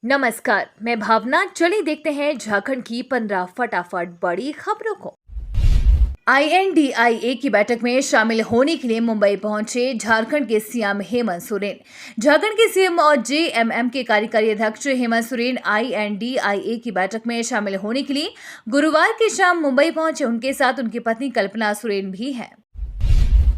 नमस्कार, मैं भावना। चलिए देखते हैं झारखंड की 15 फटाफट बड़ी खबरों को। INDIA की बैठक में शामिल होने के लिए मुंबई पहुंचे झारखंड के सीएम हेमंत सोरेन। झारखंड के सीएम और JMM के कार्यकारी अध्यक्ष हेमंत सोरेन INDIA की बैठक में शामिल होने के लिए गुरुवार की शाम मुंबई पहुंचे। उनके साथ उनकी पत्नी कल्पना सोरेन भी हैं।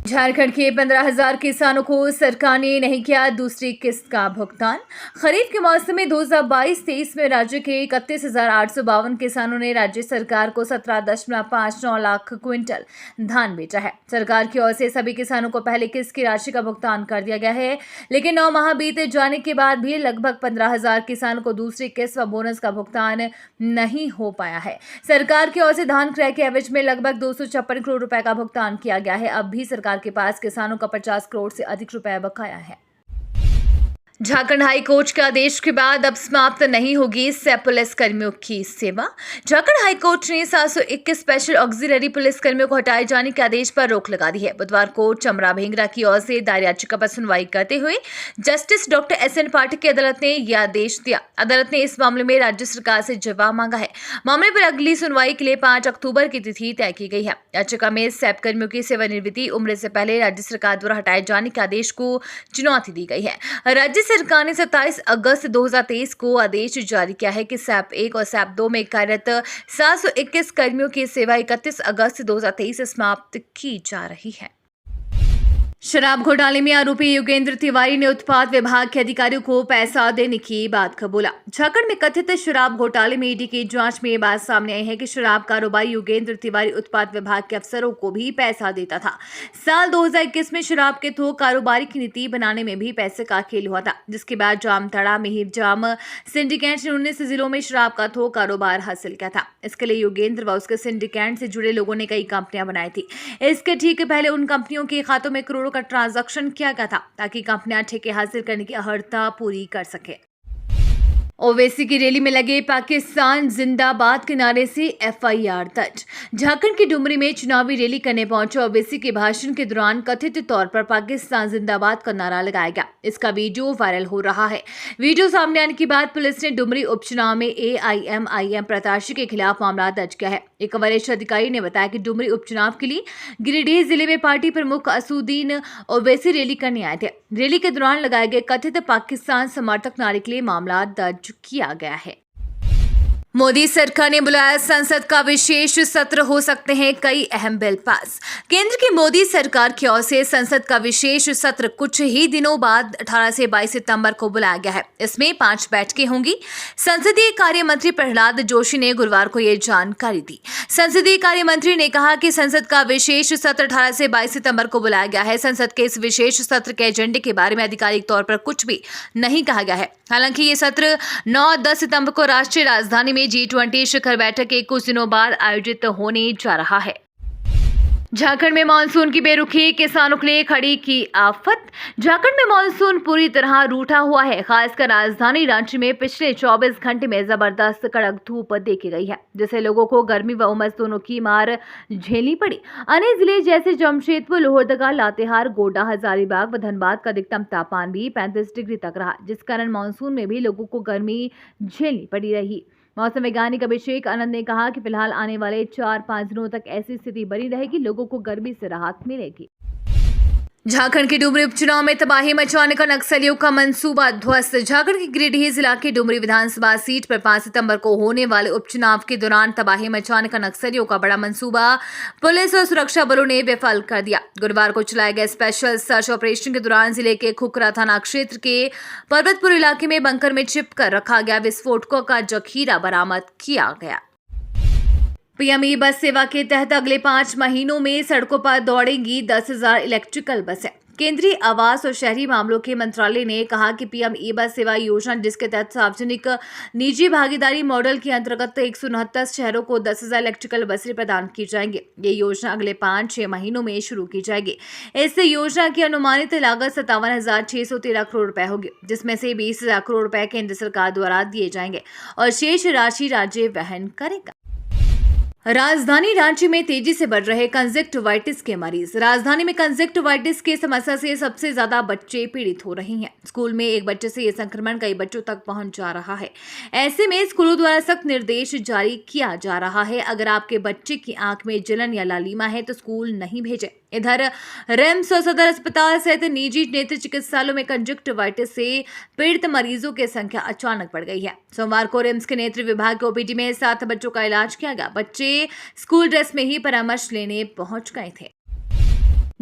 झारखंड के 15,000 किसानों को सरकार ने नहीं किया दूसरी किस्त का भुगतान। खरीफ के मौसम में 2022-23 में राज्य के 31,852 किसानों ने राज्य सरकार को 17.59 लाख क्विंटल धान बेचा है। सरकार की ओर से सभी किसानों को पहले किस्त की राशि का भुगतान कर दिया गया है, लेकिन 9 माह बीते जाने के बाद भी लगभग 15,000 किसानों को दूसरी किस्त व बोनस का भुगतान नहीं हो पाया है। सरकार की ओर से धान क्रय के एवज में लगभग 256 करोड़ रुपए का भुगतान किया गया है। अब भी सरकार के पास किसानों का 50 करोड़ से अधिक रुपए बकाया है। झारखंड हाई कोर्ट के आदेश के बाद अब समाप्त नहीं होगी सैप पुलिस कर्मियों की सेवा। झारखंड हाई कोर्ट ने 721 स्पेशल ऑक्सिलरी पुलिस कर्मियों को हटाए जाने के आदेश पर रोक लगा दी है। बुधवार को चमरा भेंगरा की ओर से दायर याचिका पर सुनवाई करते हुए जस्टिस डॉक्टर SN पाठक की अदालत ने यह आदेश दिया। अदालत ने इस मामले में राज्य सरकार से जवाब मांगा है। मामले पर अगली सुनवाई के लिए 5 अक्टूबर की तिथि तय की गई है। याचिका में सैप कर्मियों की सेवानिवृत्ति उम्र से पहले राज्य सरकार द्वारा हटाए जाने के आदेश को चुनौती दी गई है। राज्य सरकार ने 27 अगस्त 2023 को आदेश जारी किया है कि सैप 1 और सैप 2 में कार्यरत 721 कर्मियों की सेवा 31 अगस्त 2023 से समाप्त की जा रही है। शराब घोटाले में आरोपी योगेंद्र तिवारी ने उत्पाद विभाग के अधिकारियों को पैसा देने की बात कबूला। झारखंड में कथित शराब घोटाले में ईडी की जांच में ये बात सामने आई है कि शराब कारोबारी योगेंद्र तिवारी उत्पाद विभाग के अफसरों को भी पैसा देता था। साल 2021 में शराब के थोक कारोबारी की नीति बनाने में भी पैसे का खेल हुआ था, जिसके बाद जामताड़ा में जाम सिंडिकेट ने 19 जिलों में शराब का थोक कारोबार हासिल किया था। इसके लिए योगेंद्र व उसके सिंडिकेट से जुड़े लोगों ने कई कंपनियां बनाई थी। इसके ठीक पहले उन कंपनियों के खातों में करोड़ों का ट्रांजैक्शन किया गया था ताकि कंपनियां ठेके हासिल करने की अर्हता पूरी कर सके। ओवैसी की रैली में लगे पाकिस्तान जिंदाबाद के नारे से FIR दर्ज। झारखंड की डुमरी में चुनावी रैली करने पहुंचे ओवैसी के भाषण के दौरान कथित तौर पर पाकिस्तान जिंदाबाद का नारा लगाया गया। इसका वीडियो वायरल हो रहा है। वीडियो सामने आने के बाद पुलिस ने डुमरी उपचुनाव में AIMIM प्रत्याशी के खिलाफ मामला दर्ज किया है। एक वरिष्ठ अधिकारी ने बताया कि डुमरी उपचुनाव के लिए गिरिडीह जिले में पार्टी प्रमुख असुद्दीन ओवैसी रैली करने आए थे। रैली के दौरान लगाए गए कथित पाकिस्तान समर्थक नारे के लिए मामला दर्ज किया गया है। मोदी सरकार ने बुलाया संसद का विशेष सत्र, हो सकते हैं कई अहम बिल पास। केंद्र की मोदी सरकार की ओर से संसद का विशेष सत्र कुछ ही दिनों बाद 18 से 22 सितंबर को बुलाया गया है। इसमें 5 बैठकें होंगी। संसदीय कार्य मंत्री प्रहलाद जोशी ने गुरुवार को यह जानकारी दी। संसदीय कार्य मंत्री ने कहा कि संसद का विशेष सत्र 18 से 22 सितंबर को बुलाया गया है। संसद के इस विशेष सत्र के एजेंडे के बारे में आधिकारिक तौर पर कुछ भी नहीं कहा गया है। हालांकि ये सत्र 9-10 सितंबर को राष्ट्रीय राजधानी में G20 शिखर बैठक के कुछ दिनों बाद आयोजित होने जा रहा है। झारखंड में मानसून की बेरुखी, किसानों के लिए खड़ी की आफत। झारखंड में मानसून पूरी तरह रूठा हुआ है। खासकर राजधानी रांची में पिछले 24 घंटे में जबरदस्त कड़क धूप देखी गई है, जिससे लोगों को गर्मी व उमस दोनों की मार झेलनी पड़ी। अन्य जिले जैसे जमशेदपुर, लोहरदगा, लातेहार, गोड्डा, हजारीबाग व धनबाद का अधिकतम तापमान भी 35 डिग्री तक रहा, जिस कारण मानसून में भी लोगों को गर्मी झेलनी पड़ी रही। मौसम वैज्ञानिक अभिषेक आनंद ने कहा कि फिलहाल आने वाले 4-5 दिनों तक ऐसी स्थिति बनी रहेगी, लोगों को गर्मी से राहत मिलेगी। झारखंड के डुमरी उपचुनाव में तबाही मचाने का नक्सलियों का मंसूबा ध्वस्त। झारखंड के गिरिडीह जिला के डुमरी विधानसभा सीट पर 5 सितंबर को होने वाले उपचुनाव के दौरान तबाही मचाने का नक्सलियों का बड़ा मंसूबा पुलिस और सुरक्षा बलों ने विफल कर दिया। गुरुवार को चलाए गए स्पेशल सर्च ऑपरेशन के दौरान जिले के खुखरा थाना क्षेत्र के पर्वतपुर इलाके में बंकर में छिप कर रखा गया विस्फोटकों का जखीरा बरामद किया गया। PM-E बस सेवा के तहत अगले 5 महीनों में सड़कों पर दौड़ेंगी 10,000 इलेक्ट्रिकल बसें। केंद्रीय आवास और शहरी मामलों के मंत्रालय ने कहा कि PM-E बस सेवा योजना, जिसके तहत सार्वजनिक निजी भागीदारी मॉडल के अंतर्गत 169 शहरों को 10,000 इलेक्ट्रिकल बसें प्रदान की जाएंगी। ये योजना अगले 5-6 महीनों में शुरू की जाएगी। इस योजना की अनुमानित लागत 57,613 करोड़ रुपए होगी, जिसमें से 20,000 करोड़ रुपए केंद्र सरकार द्वारा दिए जाएंगे और शेष राशि राज्य वहन करेगा। राजधानी रांची में तेजी से बढ़ रहे कंजक्टिवाइटिस के मरीज। राजधानी में कंजक्टिवाइटिस की समस्या से सबसे ज्यादा बच्चे पीड़ित हो रहे हैं। स्कूल में एक बच्चे से यह संक्रमण कई बच्चों तक पहुंच जा रहा है। ऐसे में स्कूलों द्वारा सख्त निर्देश जारी किया जा रहा है, अगर आपके बच्चे की आंख में जलन या लालिमा है तो स्कूल नहीं भेजें। इधर रिम्स और सदर अस्पताल सहित निजी नेत्र चिकित्सालयों में कंजक्टिवाइटिस से पीड़ित मरीजों की संख्या अचानक बढ़ गई है। सोमवार को रिम्स के नेत्र विभाग के ओपीडी में 7 बच्चों का इलाज किया गया। बच्चे स्कूल ड्रेस में ही परामर्श लेने पहुंच गए थे।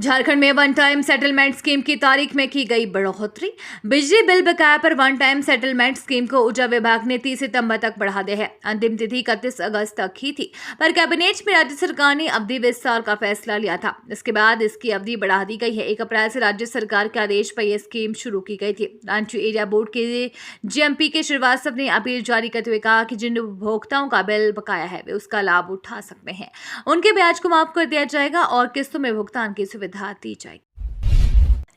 झारखंड में वन टाइम सेटलमेंट स्कीम की तारीख में की गई बढ़ोतरी। बिजली बिल बकाया पर वन टाइम सेटलमेंट स्कीम को ऊर्जा विभाग ने 30 सितंबर तक बढ़ा दिया है। अंतिम तिथि 31 अगस्त तक ही थी, पर कैबिनेट में राज्य सरकार ने अवधि विस्तार का फैसला लिया था। इसके बाद इसकी अवधि बढ़ा दी गई है। 1 अप्रैल से राज्य सरकार के आदेश पर यह स्कीम शुरू की गई थी। रांची एरिया बोर्ड के जीएमपी के श्रीवास्तव ने अपील जारी करते हुए कहा कि जिन उपभोक्ताओं का बिल बकाया है वे उसका लाभ उठा सकते हैं। उनके ब्याज को माफ कर दिया जाएगा और किस्तों में भुगतान की सुविधा दी जाएगी।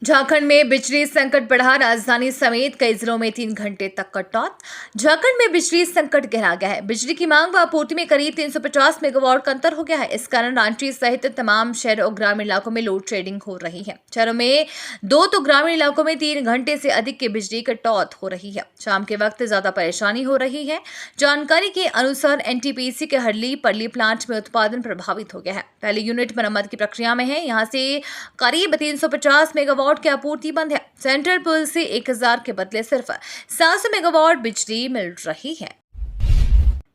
झारखंड में बिजली संकट बढ़ा। राजधानी समेत कई जिलों में 3 घंटे तक कटौत। झारखंड में बिजली संकट गहरा गया है। बिजली की मांग व आपूर्ति में करीब 350 मेगावाट का अंतर हो गया है। इस कारण रांची सहित तमाम शहर और ग्रामीण इलाकों में लोड शेडिंग हो रही है। शहरों में 2 तो ग्रामीण इलाकों में 3 घंटे से अधिक की बिजली कटौत हो रही है। शाम के वक्त ज्यादा परेशानी हो रही है। जानकारी के अनुसार एनटीपीसी के हरली परली प्लांट में उत्पादन प्रभावित हो गया है। पहली यूनिट मरम्मत की प्रक्रिया में है। यहाँ से करीब 350 मेगावाट की आपूर्ति बंद है। सेंट्रल पुल से 1000 के बदले सिर्फ 700 मेगावाट बिजली मिल रही है।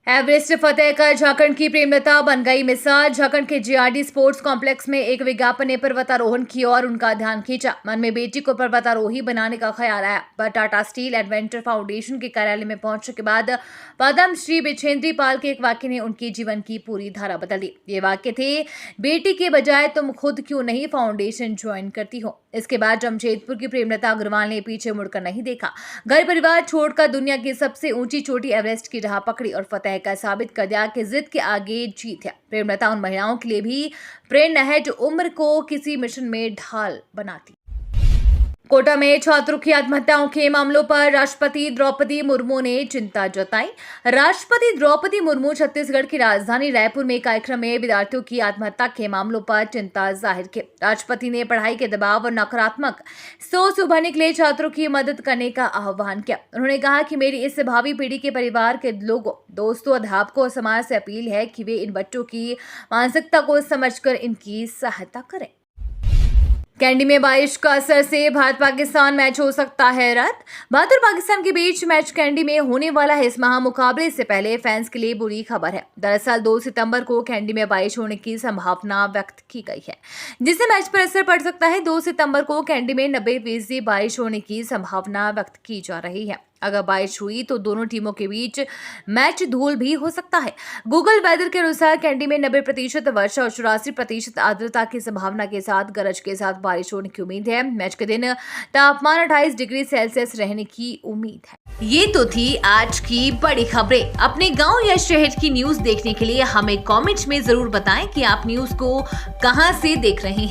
एवरेस्ट फतेह कर झारखंड की प्रेमलता बन गई मिसाल। झारखंड के जीआरडी स्पोर्ट्स कॉम्प्लेक्स में एक विज्ञापन ने पर्वतारोहण की और उनका ध्यान खींचा। मन में बेटी को पर्वतारोही बनाने का ख्याल आया, पर टाटा स्टील एडवेंचर फाउंडेशन के कार्यालय में पहुंचने के बाद पद्म श्री बिछेंद्री पाल के एक वाक्य ने उनकी जीवन की पूरी धारा बदल दी। ये वाक्य थे, बेटी के बजाय तुम खुद क्यों नहीं फाउंडेशन ज्वाइन करती हो। इसके बाद जमशेदपुर की प्रेमलता अग्रवाल ने पीछे मुड़कर नहीं देखा। घर परिवार छोड़कर दुनिया की सबसे ऊंची चोटी एवरेस्ट की राह पकड़ी और फतेह का साबित कर दिया कि जिद के आगे जीत है। प्रेमलता उन महिलाओं के लिए भी प्रेरणा है जो उम्र को किसी मिशन में ढाल बनाती। कोटा में छात्रों की आत्महत्याओं के मामलों पर राष्ट्रपति द्रौपदी मुर्मू ने चिंता जताई। राष्ट्रपति द्रौपदी मुर्मू छत्तीसगढ़ की राजधानी रायपुर में कार्यक्रम में विद्यार्थियों की आत्महत्या के मामलों पर चिंता जाहिर की। राष्ट्रपति ने पढ़ाई के दबाव और नकारात्मक सोच से उभरने के लिए छात्रों की मदद करने का आह्वान किया। उन्होंने कहा कि मेरी इस भावी पीढ़ी के परिवार के लोगों, दोस्तों, अध्यापकों और समाज से अपील है कि वे इन बच्चों की मानसिकता को समझकर इनकी सहायता करें। कैंडी में बारिश का असर से भारत पाकिस्तान मैच हो सकता है रद्द। भारत और पाकिस्तान के बीच मैच कैंडी में होने वाला है। इस महामुकाबले से पहले फैंस के लिए बुरी खबर है। दरअसल 2 सितंबर को कैंडी में बारिश होने की संभावना व्यक्त की गई है, जिससे मैच पर असर पड़ सकता है। 2 सितंबर को कैंडी में 90% बारिश होने की संभावना व्यक्त की जा रही है। अगर बारिश हुई तो दोनों टीमों के बीच मैच धूल भी हो सकता है। गूगल वेदर के अनुसार कैंडी में 90% वर्षा और 84% आर्द्रता की संभावना के साथ गरज के साथ बारिश होने की उम्मीद है। मैच के दिन तापमान 28 डिग्री सेल्सियस रहने की उम्मीद है। ये तो थी आज की बड़ी खबरें। अपने गांव या शहर की न्यूज देखने के लिए हमें कमेंट्स में जरूर बताएं कि आप न्यूज को कहां से देख रहे हैं।